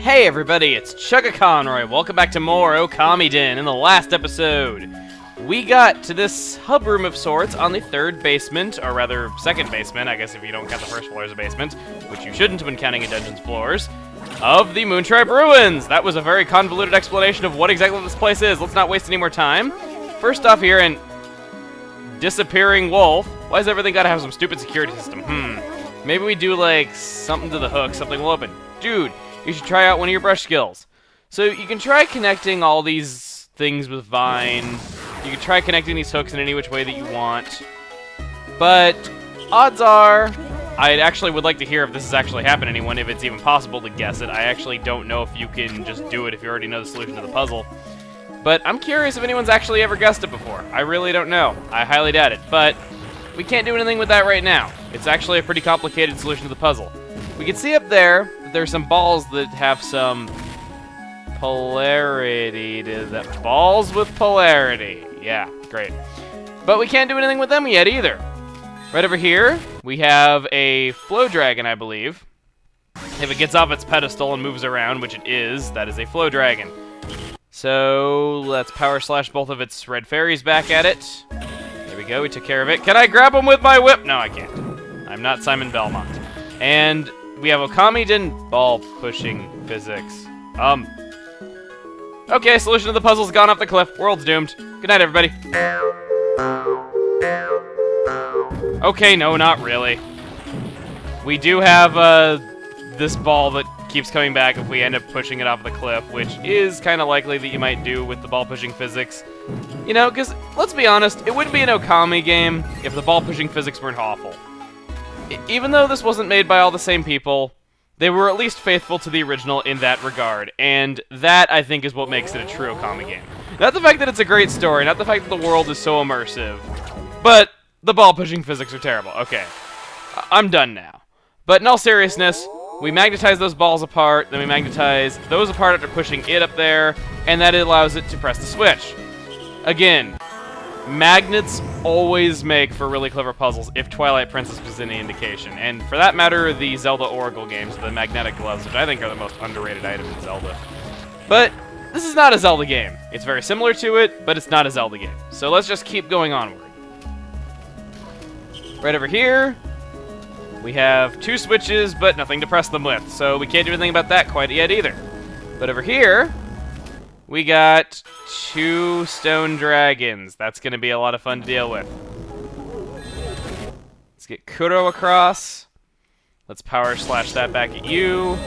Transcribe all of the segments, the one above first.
Hey everybody, it's Chugga Conroy. Welcome back to more Okamiden. In the last episode, we got to this hub room of sorts on the third basement, or rather second basement, I guess if you don't count the first floor as a basement, which you shouldn't when counting in Dungeons floors, of the Moontribe Ruins. That was a very convoluted explanation of what exactly this place is. Let's not waste any more time. First off here, and disappearing wolf. Why does everything gotta have some stupid security system? Maybe we do like something to the hook, something will open. Dude, you should try out one of your brush skills. So you can try connecting all these things with Vine. You can try connecting these hooks in any which way that you want. But odds are, I actually would like to hear if this has actually happened to anyone, if it's even possible to guess it. I actually don't know if you can just do it if you already know the solution to the puzzle. But I'm curious if anyone's actually ever guessed it before. I really don't know. I highly doubt it. But we can't do anything with that right now. It's actually a pretty complicated solution to the puzzle. We can see up there that there's some balls that have some polarity to them. Balls with polarity. Yeah, great. But we can't do anything with them yet either. Right over here, we have a flow dragon, I believe. If it gets off its pedestal and moves around, which it is, that is a flow dragon. So let's power slash both of its red fairies back at it. There we go, we took care of it. Can I grab them with my whip? No, I can't. I'm not Simon Belmont. And we have Okamiden ball pushing physics. Okay, solution to the puzzle's gone off the cliff. World's doomed. Good night, everybody. Okay, no, not really. We do have this ball that keeps coming back if we end up pushing it off the cliff, which is kind of likely that you might do with the ball pushing physics. You know, because let's be honest, it wouldn't be an Okami game if the ball pushing physics weren't awful. Even though this wasn't made by all the same people, they were at least faithful to the original in that regard, and that, I think, is what makes it a true Okami game. Not the fact that it's a great story, not the fact that the world is so immersive, but the ball-pushing physics are terrible. Okay, I'm done now. But in all seriousness, we magnetize those balls apart, then we magnetize those apart after pushing it up there, and that allows it to press the switch. Again, magnets always make for really clever puzzles if Twilight Princess was any indication. And for that matter, the Zelda Oracle games, the magnetic gloves, which I think are the most underrated item in Zelda. But this is not a Zelda game. It's very similar to it, but it's not a Zelda game. So let's just keep going onward. Right over here, we have two switches, but nothing to press them with. So we can't do anything about that quite yet either. But over here, we got two stone dragons. That's going to be a lot of fun to deal with. Let's get Kuro across. Let's power slash that back at you.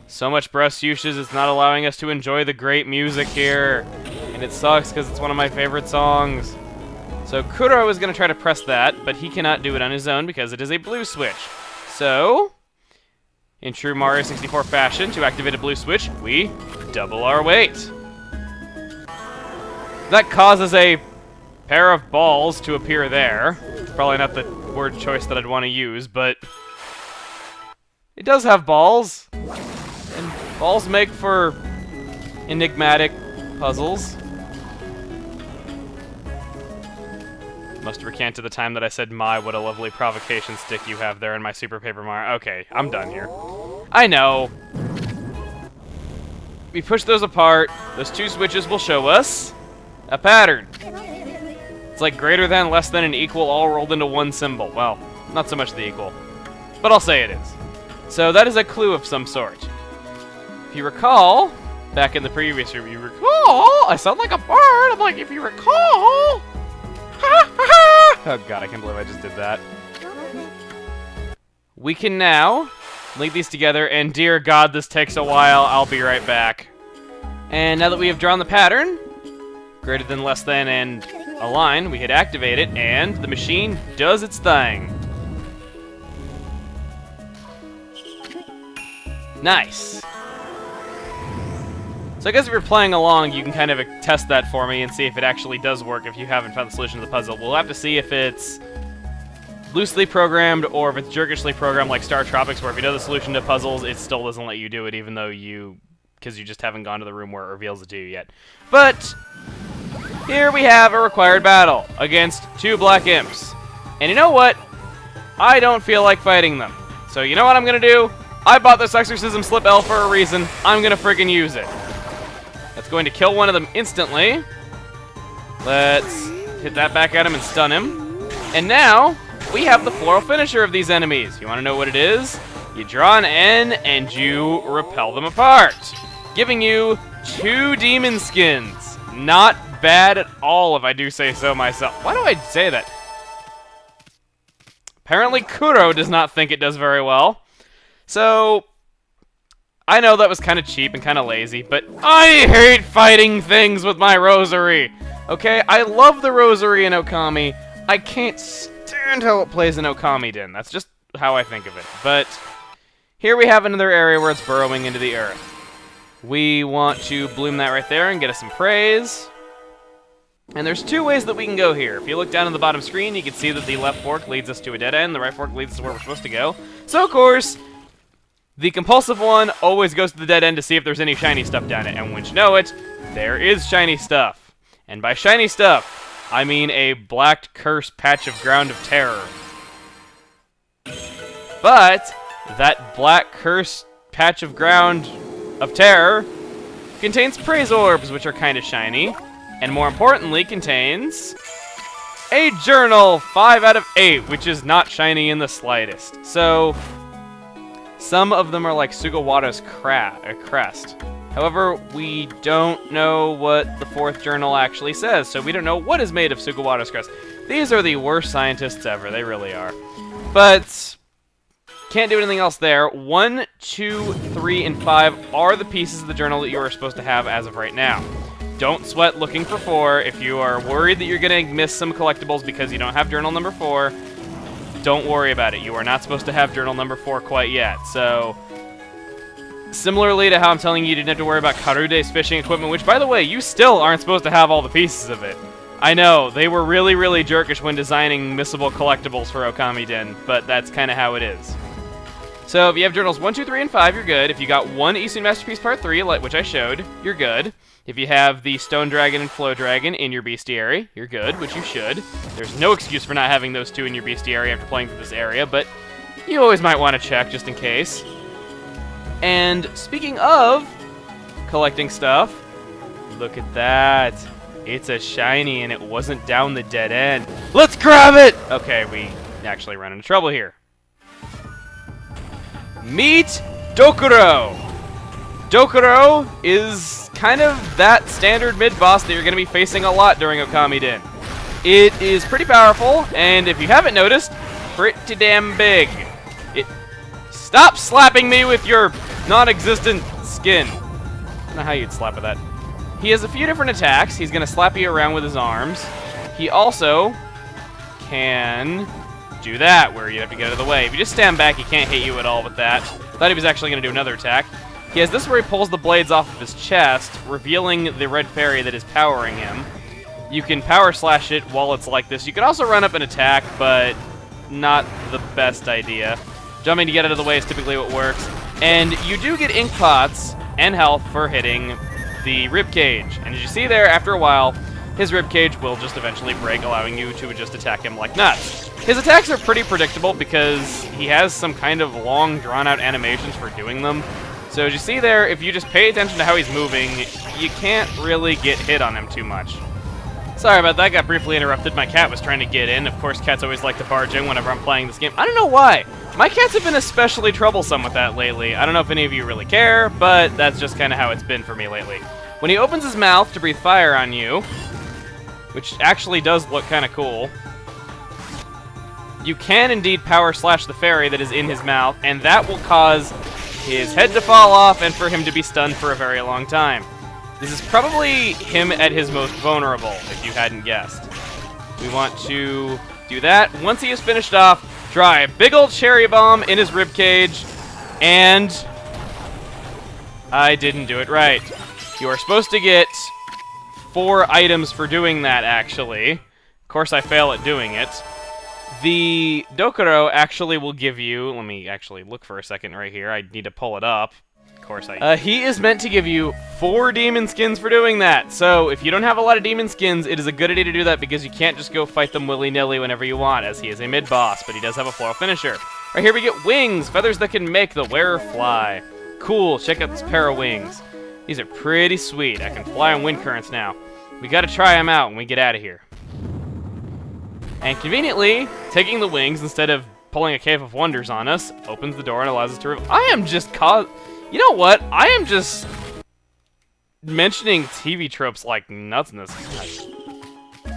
So much brush usage is not allowing us to enjoy the great music here. And it sucks because it's one of my favorite songs. So Kuro is going to try to press that, but he cannot do it on his own because it is a blue switch. So, in true Mario 64 fashion, to activate a blue switch, we double our weight. That causes a pair of balls to appear there. It's probably not the word choice that I'd want to use, but it does have balls. And balls make for enigmatic puzzles. Must recant to the time that I said, "My, what a lovely provocation stick you have there in my Super Paper Mario." Okay, I'm done here. I know. We push those apart. Those two switches will show us a pattern. It's like greater than, less than, and equal all rolled into one symbol. Well, not so much the equal, but I'll say it is. So that is a clue of some sort. If you recall, back in the previous room, you recall, I sound like a bird. I'm like, if you recall, ha ha ha. Oh god, I can't believe I just did that. We can now link these together, and dear god, this takes a while. I'll be right back. And now that we have drawn the pattern, greater than, less than, and a line, we hit activate it, and the machine does its thing. Nice. So I guess if you're playing along, you can kind of test that for me and see if it actually does work if you haven't found the solution to the puzzle. We'll have to see if it's loosely programmed or if it's jerkishly programmed like Star Tropics, where if you know the solution to puzzles, it still doesn't let you do it even though because you just haven't gone to the room where it reveals it to you yet. But here we have a required battle against two black imps. And you know what? I don't feel like fighting them. So you know what I'm going to do? I bought this Exorcism Slip L for a reason. I'm gonna friggin' use it. That's going to kill one of them instantly. Let's hit that back at him and stun him. And now, we have the floral finisher of these enemies. You wanna know what it is? You draw an N and you repel them apart, giving you 2 demon skins. Not bad at all, if I do say so myself. Why do I say that? Apparently Kuro does not think it does very well. So, I know that was kind of cheap and kind of lazy, but I hate fighting things with my rosary. Okay, I love the rosary in Okami. I can't stand how it plays in Okamiden. That's just how I think of it. But here we have another area where it's burrowing into the earth. We want to bloom that right there and get us some praise. And there's 2 ways that we can go here. If you look down on the bottom screen, you can see that the left fork leads us to a dead end, the right fork leads us to where we're supposed to go. So, of course, the compulsive one always goes to the dead end to see if there's any shiny stuff down it. And once you know it, there is shiny stuff. And by shiny stuff, I mean a black curse patch of ground of terror. But that black curse patch of ground of terror contains praise orbs, which are kind of shiny. And more importantly, contains a journal, 5 out of 8, which is not shiny in the slightest. So, some of them are like Sugawara's crest. However, we don't know what the 4th journal actually says, so we don't know what is made of Sugawara's crest. These are the worst scientists ever, they really are. But can't do anything else there. 1, 2, 3, and 5 are the pieces of the journal that you are supposed to have as of right now. Don't sweat looking for 4. If you are worried that you're going to miss some collectibles because you don't have journal number 4, don't worry about it. You are not supposed to have journal number 4 quite yet. So, similarly to how I'm telling you didn't have to worry about Karude's fishing equipment, which, by the way, you still aren't supposed to have all the pieces of it. I know, they were really, really jerkish when designing missable collectibles for Okamiden, but that's kind of how it is. So, if you have journals 1, 2, 3, and 5, you're good. If you got 1 Eastern Masterpiece Part 3, which I showed, you're good. If you have the Stone Dragon and Flow Dragon in your bestiary, you're good, which you should. There's no excuse for not having those 2 in your bestiary after playing through this area, but you always might want to check just in case. And speaking of collecting stuff, look at that. It's a shiny and it wasn't down the dead end. Let's grab it! Okay, we actually run into trouble here. Meet Dokuro! Dokuro is kind of that standard mid-boss that you're going to be facing a lot during Okamiden. It is pretty powerful, and if you haven't noticed, pretty damn big. Stop slapping me with your non-existent skin. I don't know how you'd slap with that. He has a few different attacks. He's going to slap you around with his arms. He also can do that, where you have to get out of the way. If you just stand back, he can't hit you at all with that. Thought he was actually going to do another attack. He has this where he pulls the blades off of his chest, revealing the red fairy that is powering him. You can power slash it while it's like this. You can also run up and attack, but not the best idea. Jumping to get out of the way is typically what works. And you do get ink pots and health for hitting the ribcage. And as you see there, after a while, his ribcage will just eventually break, allowing you to just attack him like nuts. His attacks are pretty predictable because he has some kind of long, drawn-out animations for doing them. So as you see there, if you just pay attention to how he's moving, you can't really get hit on him too much. Sorry about that, got briefly interrupted. My cat was trying to get in. Of course, cats always like to barge in whenever I'm playing this game. I don't know why. My cats have been especially troublesome with that lately. I don't know if any of you really care, but that's just kind of how it's been for me lately. When he opens his mouth to breathe fire on you, which actually does look kind of cool, you can indeed power slash the fairy that is in his mouth, and that will cause his head to fall off and for him to be stunned for a very long time. This is probably him at his most vulnerable, if you hadn't guessed. We want to do that. Once he is finished off, try a big old cherry bomb in his ribcage, and I didn't do it right. You are supposed to get 4 items for doing that, actually. Of course, I fail at doing it. The Dokuro actually will give you... Let me actually look for a second right here. I need to pull it up. Of course I... he is meant to give you 4 demon skins for doing that. So, if you don't have a lot of demon skins, it is a good idea to do that because you can't just go fight them willy-nilly whenever you want, as he is a mid-boss, but he does have a floral finisher. Right here we get wings, feathers that can make the wearer fly. Cool, check out this pair of wings. These are pretty sweet. I can fly on wind currents now. We gotta try them out when we get out of here. And conveniently, taking the wings instead of pulling a Cave of Wonders on us opens the door and allows us to... I am just... You know what? I am just mentioning TV tropes like nuts in this.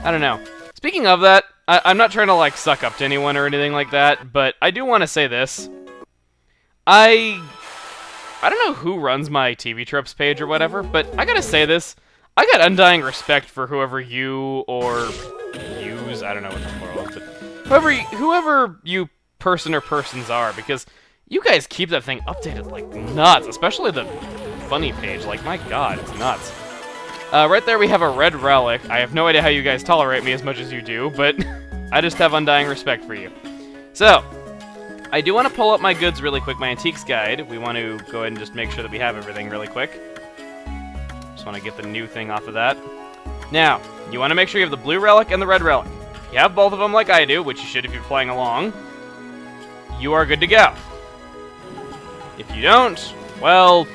I don't know. Speaking of that, I'm not trying to, like, suck up to anyone or anything like that, but I do want to say this. I don't know who runs my TV tropes page or whatever, but I gotta say this. I got undying respect for whoever you or use, I don't know what the plural is, but whoever you person or persons are, because you guys keep that thing updated like nuts, especially the funny page. Like, my god, it's nuts. Right there we have a red relic. I have no idea how you guys tolerate me as much as you do, but I just have undying respect for you. So, I do want to pull up my goods really quick, my antiques guide. We want to go ahead and just make sure that we have everything really quick. Just want to get the new thing off of that. Now, you want to make sure you have the blue relic and the red relic. If you have both of them like I do, which you should if you're playing along, you are good to go. If you don't, well,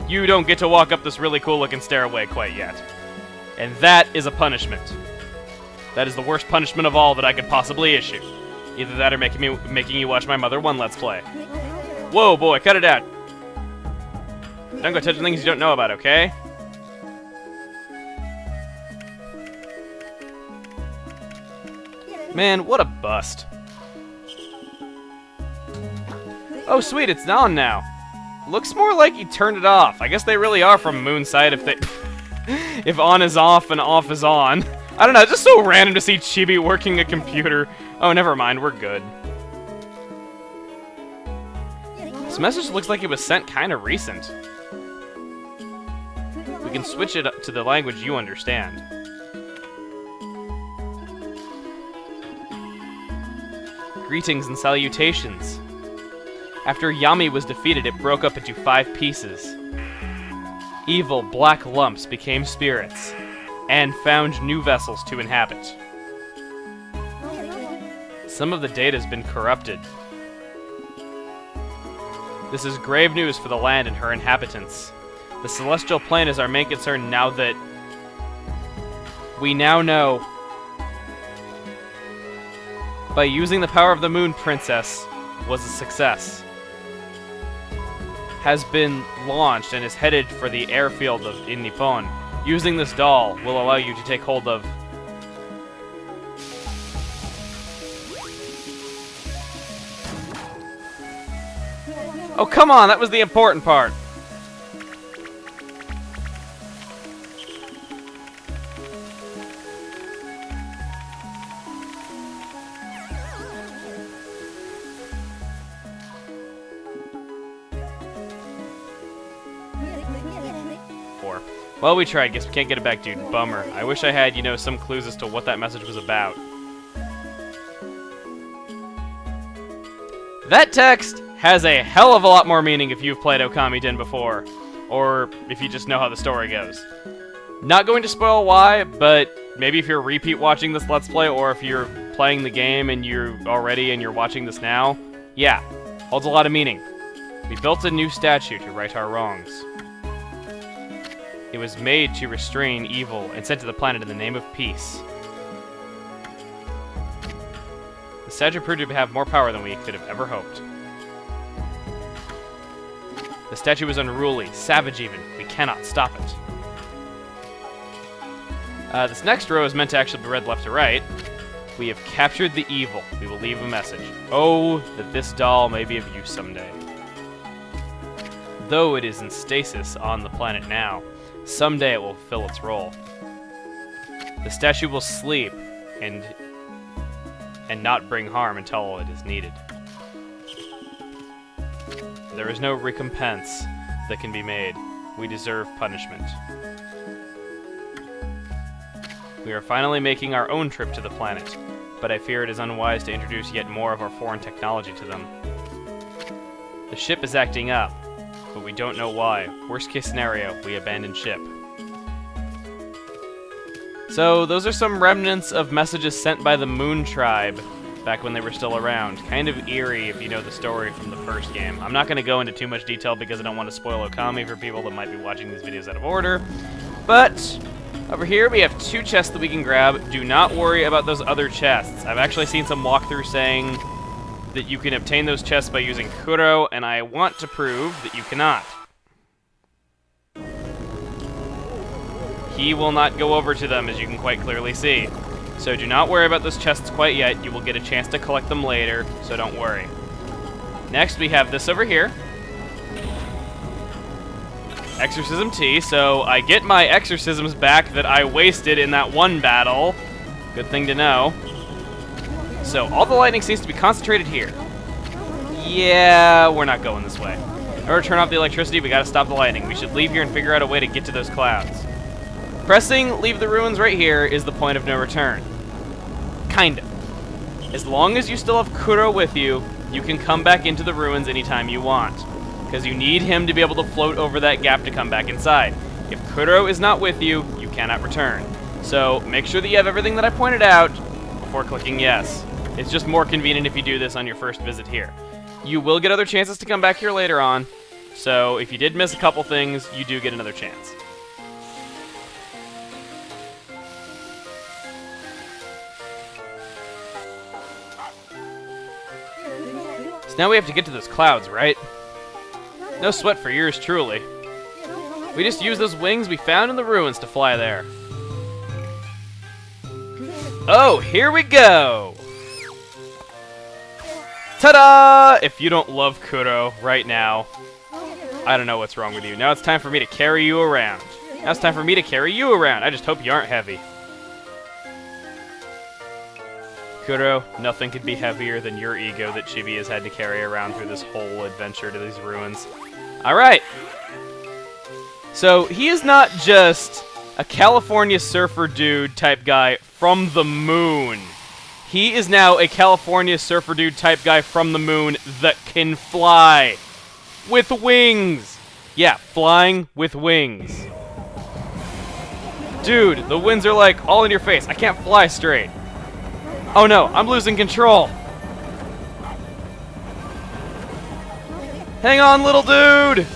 you don't get to walk up this really cool looking stairway quite yet. And that is a punishment. That is the worst punishment of all that I could possibly issue. Either that or making you watch my Mother 1 Let's Play. Whoa, boy, cut it out. Don't go touching things you don't know about, okay? Man, what a bust. Oh, sweet, it's on now. Looks more like he turned it off. I guess they really are from Moonside if they... if on is off and off is on. I don't know, it's just so random to see Chibi working a computer. Oh, never mind, we're good. This message looks like it was sent kind of recent. We can switch it up to the language you understand. Greetings and salutations. After Yami was defeated, it broke up into 5 pieces. Evil, black lumps became spirits, and found new vessels to inhabit. Some of the data has been corrupted. This is grave news for the land and her inhabitants. The celestial plane is our main concern now that we now know by using the power of the Moon Princess was a success. Has been launched and is headed for the airfield in Nippon. Using this doll will allow you to take hold of Oh, come on, that was the important part. Well, we tried. Guess we can't get it back, dude. Bummer. I wish I had, you know, some clues as to what that message was about. That text has a hell of a lot more meaning if you've played Okamiden before, or if you just know how the story goes. Not going to spoil why, but maybe if you're repeat watching this Let's Play, or if you're playing the game and you're already and you're watching this now, yeah, holds a lot of meaning. We built a new statue to right our wrongs. It was made to restrain evil and sent to the planet in the name of peace. The statue proved to have more power than we could have ever hoped. The statue was unruly, savage even. We cannot stop it. This next row is meant to actually be read left to right. We have captured the evil. We will leave a message. Oh, that this doll may be of use someday. Though it is in stasis on the planet now, someday it will fill its role. The statue will sleep and not bring harm until it is needed. There is no recompense that can be made. We deserve punishment. We are finally making our own trip to the planet, but I fear it is unwise to introduce yet more of our foreign technology to them. The ship is acting up, but we don't know why. Worst case scenario, we abandon ship. So, those are some remnants of messages sent by the Moon Tribe back when they were still around. Kind of eerie if you know the story from the first game. I'm not going to go into too much detail because I don't want to spoil Okami for people that might be watching these videos out of order. But over here we have 2 chests that we can grab. Do not worry about those other chests. I've actually seen some walkthrough saying that you can obtain those chests by using Kuro, and I want to prove that you cannot. He will not go over to them, as you can quite clearly see. So do not worry about those chests quite yet. You will get a chance to collect them later, so don't worry. Next, we have this over here. Exorcism Tea, so I get my exorcisms back that I wasted in that one battle. Good thing to know. So all the lightning seems to be concentrated here. Yeah, we're not going this way. In order to turn off the electricity, we gotta stop the lightning. We should leave here and figure out a way to get to those clouds. Pressing leave the ruins right here is the point of no return. Kind of. As long as you still have Kuro with you, you can come back into the ruins anytime you want. Because you need him to be able to float over that gap to come back inside. If Kuro is not with you, you cannot return. So make sure that you have everything that I pointed out before clicking yes. It's just more convenient if you do this on your first visit here. You will get other chances to come back here later on, so if you did miss a couple things, you do get another chance. So now we have to get to those clouds, right? No sweat for yours truly. We just use those wings we found in the ruins to fly there. Oh, here we go! Ta-da! If you don't love Kuro right now, I don't know what's wrong with you. Now it's time for me to carry you around. Now it's time for me to carry you around. I just hope you aren't heavy. Kuro, nothing could be heavier than your ego that Chibi has had to carry around through this whole adventure to these ruins. Alright! So, he is not just a California surfer dude type guy from the moon. He is now a California surfer dude type guy from the moon that can fly. With wings! Yeah, flying with wings. Dude, the winds are like all in your face. I can't fly straight. Oh no, I'm losing control. Hang on, little dude!